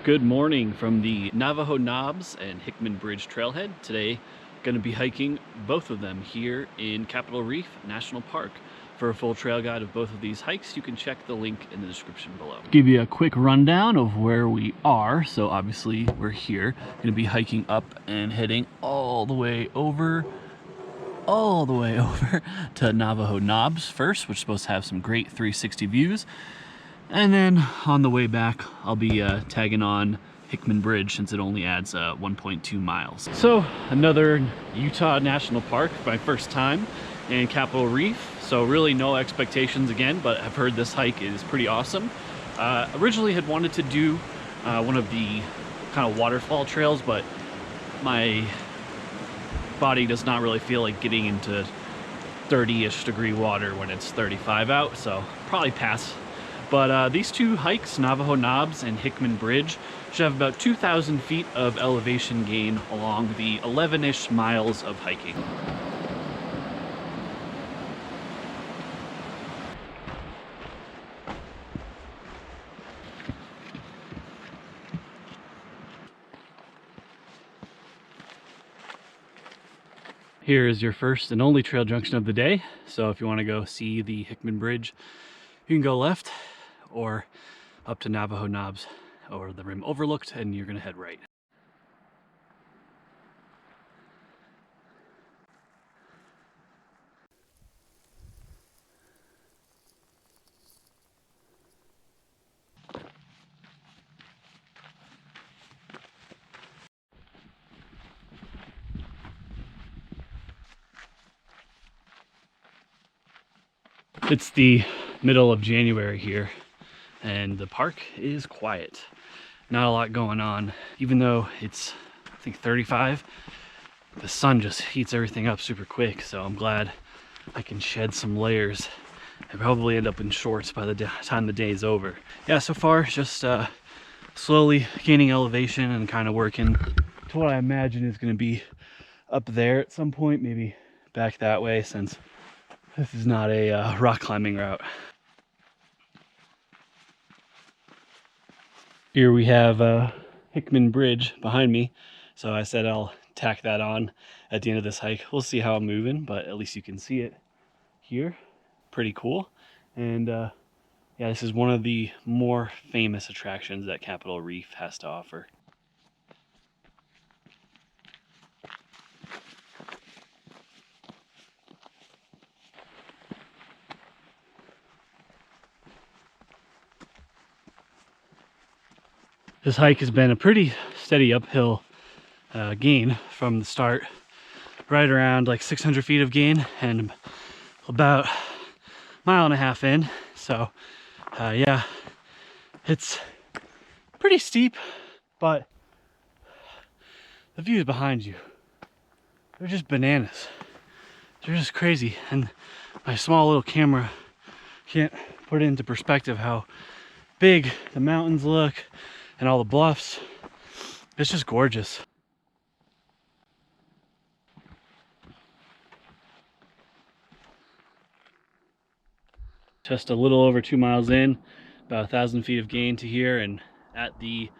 Good morning from the Navajo Knobs and Hickman Bridge trailhead. Today, going to be hiking both of them here in Capitol Reef National Park. For a full trail guide of both of these hikes, you can check the link in the description below. Give you a quick rundown of where we are. So obviously we're here, going to be hiking up and heading all the way over to Navajo Knobs first, which is supposed to have some great 360 views. And then on the way back, I'll be tagging on Hickman Bridge since it only adds 1.2 miles. So another Utah National Park, my first time in Capitol Reef. So really no expectations again, but I've heard this hike is pretty awesome. Originally had wanted to do one of the kind of waterfall trails, but my body does not really feel like getting into 30-ish degree water when it's 35 out, so probably pass. But these two hikes, Navajo Knobs and Hickman Bridge, should have about 2,000 feet of elevation gain along the 11-ish miles of hiking. Here is your first and only trail junction of the day. So if you want to go see the Hickman Bridge, you can go left or up to Navajo Knobs or the rim overlooked, and you're going to head right. It's the middle of January here, and the park is quiet. Not a lot going on. Even though it's, I think, 35, the sun just heats everything up super quick, so I'm glad I can shed some layers and probably end up in shorts by the time the day is over. Yeah, so far just slowly gaining elevation and kind of working to what I imagine is going to be up there at some point, maybe back that way, since this is not a rock climbing route. Here we have Hickman Bridge behind me, so I said I'll tack that on at the end of this hike. We'll see how I'm moving, but at least you can see it here. Pretty cool. And yeah, this is one of the more famous attractions that Capitol Reef has to offer. This hike has been a pretty steady uphill gain from the start, right around like 600 feet of gain and about 1.5 miles in. So yeah, it's pretty steep, but the views behind you, they're just bananas. They're just crazy, and my small little camera can't put it into perspective how big the mountains look and all the bluffs. It's just gorgeous. Just a little over 2 miles in, about 1,000 feet of gain to here, and at the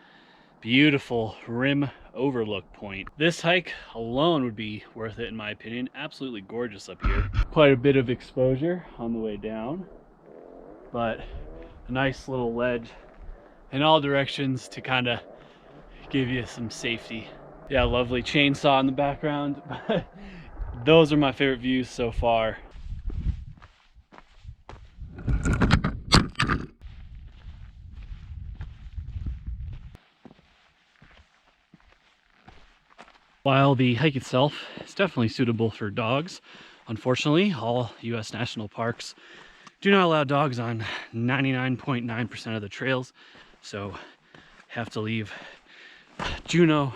beautiful rim overlook point. This hike alone would be worth it in my opinion. Absolutely gorgeous up here. Quite a bit of exposure on the way down, but a nice little ledge in all directions to kind of give you some safety. Yeah, lovely chainsaw in the background. Those are my favorite views so far. While the hike itself is definitely suitable for dogs, unfortunately, all U.S. national parks do not allow dogs on 99.9% of the trails, so have to leave Juno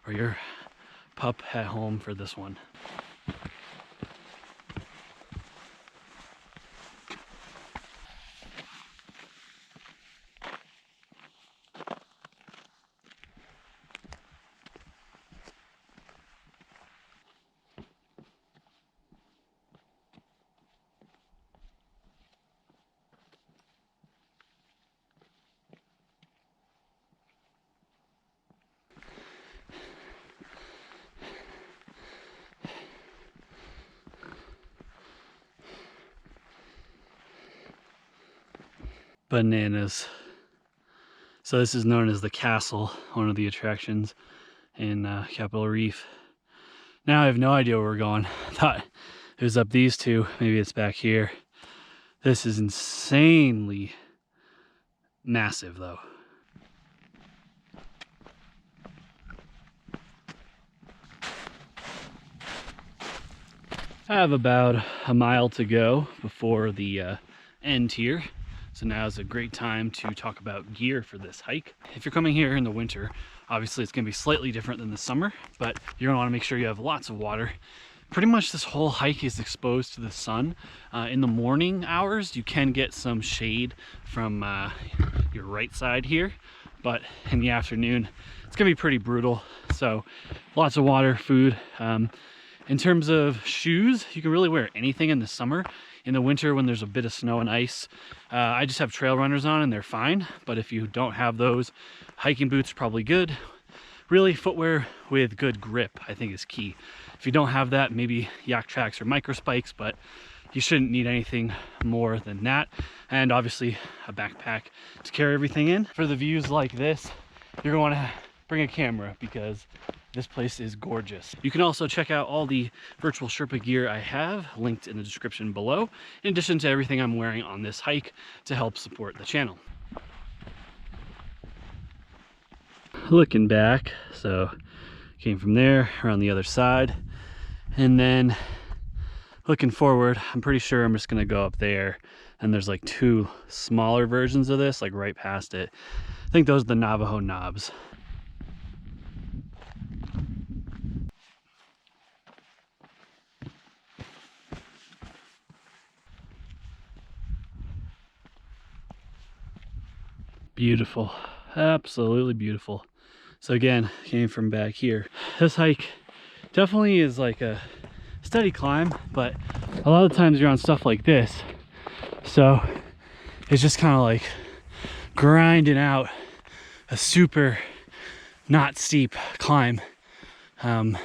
or your pup at home for this one. Bananas. So this is known as the castle, one of the attractions in Capitol Reef. Now I have no idea where we're going. I thought it was up these two. Maybe it's back here. This is insanely massive though. I have about a mile to go before the end here. So now is a great time to talk about gear for this hike. If you're coming here in the winter, obviously it's gonna be slightly different than the summer, but you're gonna wanna make sure you have lots of water. Pretty much this whole hike is exposed to the sun. In the morning hours, you can get some shade from your right side here, but in the afternoon, it's gonna be pretty brutal. So lots of water, food. In terms of shoes, you can really wear anything in the summer. In the winter, when there's a bit of snow and ice, I just have trail runners on and they're fine. But if you don't have those, hiking boots are probably good. Really, footwear with good grip, I think, is key. If you don't have that, maybe yak tracks or micro spikes, but you shouldn't need anything more than that. And obviously a backpack to carry everything in. For the views like this, you're gonna wanna bring a camera because this place is gorgeous. You can also check out all the virtual Sherpa gear I have linked in the description below, in addition to everything I'm wearing on this hike to help support the channel. Looking back, so came from there around the other side, and then looking forward, I'm pretty sure I'm just gonna go up there, and there's like two smaller versions of this, like right past it. I think those are the Navajo Knobs. Beautiful, absolutely beautiful. So again, came from back here. This hike definitely is like a steady climb, but a lot of times you're on stuff like this. So it's just kind of like grinding out a super not steep climb. Yeah,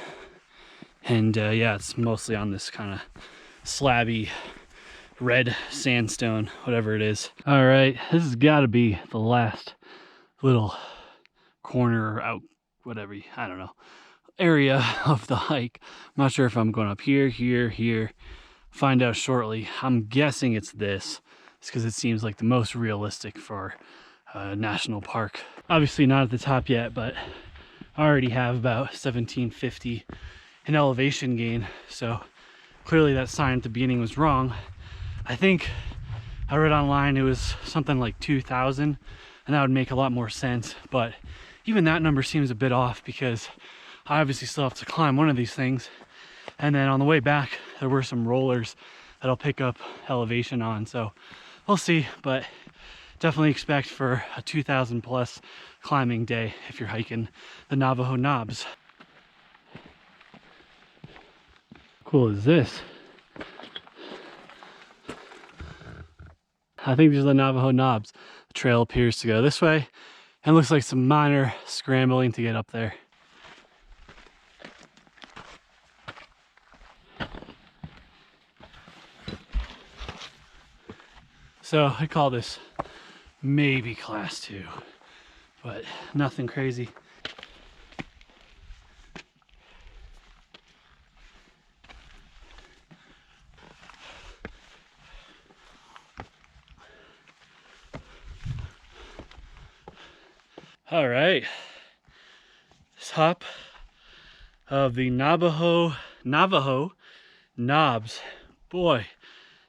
it's mostly on this kind of slabby red sandstone, whatever it is. All right, this has got to be the last little corner out, whatever, I don't know, area of the hike. I'm not sure if I'm going up here, here. Find out shortly. I'm guessing it's this. It's because it seems like the most realistic for a national park. Obviously not at the top yet, but I already have about 1750 in elevation gain. So clearly that sign at the beginning was wrong. I think I read online it was something like 2,000, and that would make a lot more sense. But even that number seems a bit off because I obviously still have to climb one of these things. And then on the way back, there were some rollers that I'll pick up elevation on. So we'll see, but definitely expect for a 2,000 plus climbing day if you're hiking the Navajo Knobs. Cool is this? I think these are the Navajo Knobs. The trail appears to go this way, and looks like some minor scrambling to get up there. So I call this maybe class 2, but nothing crazy. All right, top of the Navajo Knobs. Boy,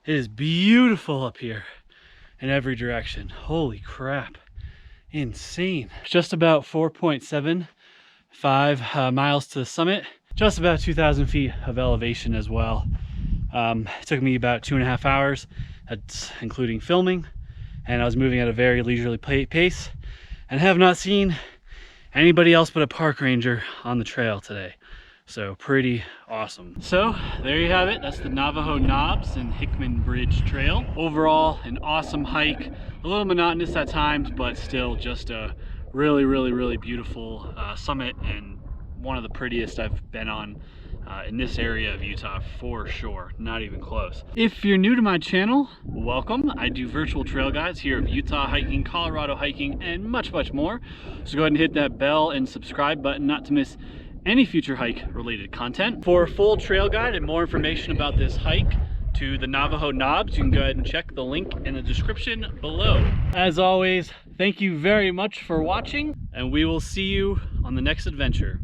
it is beautiful up here in every direction. Holy crap, insane. Just about 4.75 miles to the summit, just about 2,000 feet of elevation as well. It took me about 2.5 hours, that's including filming, and I was moving at a very leisurely pace, and have not seen anybody else but a park ranger on the trail today. So pretty awesome. So there you have it. That's the Navajo Knobs and Hickman Bridge Trail. Overall, an awesome hike. A little monotonous at times, but still just a really beautiful summit, and one of the prettiest I've been on in this area of Utah for sure, not even close. If you're new to my channel, welcome. I do virtual trail guides here of Utah hiking, Colorado hiking, and much more. So go ahead and hit that bell and subscribe button not to miss any future hike related content. For a full trail guide and more information about this hike to the Navajo Knobs, you can go ahead and check the link in the description below. As always, thank you very much for watching, and we will see you on the next adventure.